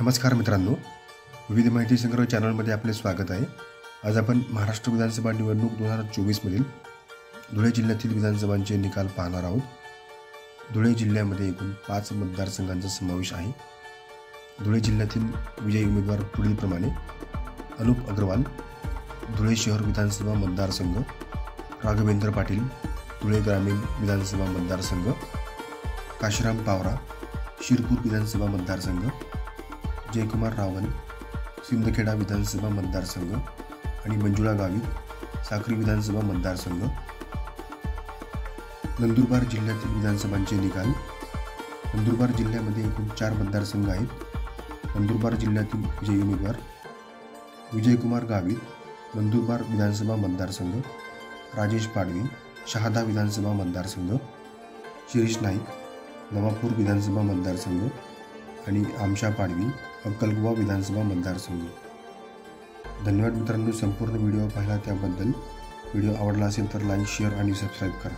नमस्कार मित्रांनो, विविध माहिती संग्रह चॅनलमध्ये आपले स्वागत आहे। आज आपण महाराष्ट्र विधानसभा निवडणूक 2024 मधील धुळे जिल्ह्यातील विधानसभांचे निकाल पाहणार आहोत। धुळे जिल्ह्यामध्ये एकूण 5 मतदारसंघांचा समावेश आहे। धुळे जिल्ह्यातील विजयी उमेदवार पुढीलप्रमाणे: अनुप अग्रवाल, धुळे शहर विधानसभा मतदारसंघ; राघवेंद्र पाटील, धुळे ग्रामीण विधानसभा मतदारसंघ; काशीराम पावरा, शिरपूर विधानसभा मतदारसंघ; जयकुमार रावल, सिंदखेडा विधानसभा मतदारसंघ आणि मंजुळा गावित, साक्री विधानसभा मतदारसंघ। नंदुरबार जिल्ह्यातील विधानसभांचे निकाल: नंदुरबार जिल्ह्यामध्ये एकूण 4 मतदारसंघ आहेत। नंदुरबार जिल्ह्यातील विजयी उमेदवार: विजयकुमार गावित, नंदुरबार विधानसभा मतदारसंघ; राजेश पाडवी, शहादा विधानसभा मतदारसंघ; शिरीष नाईक, नवापूर विधानसभा मतदारसंघ आणि आमशा पाडवी, अक्कलकुवा विधानसभा मतदारसंघ। धन्यवाद मित्रांनो, संपूर्ण व्हिडिओ पाहिला त्याबद्दल। व्हिडिओ आवडला असेल तर लाईक, शेअर आणि सबस्क्राईब करा।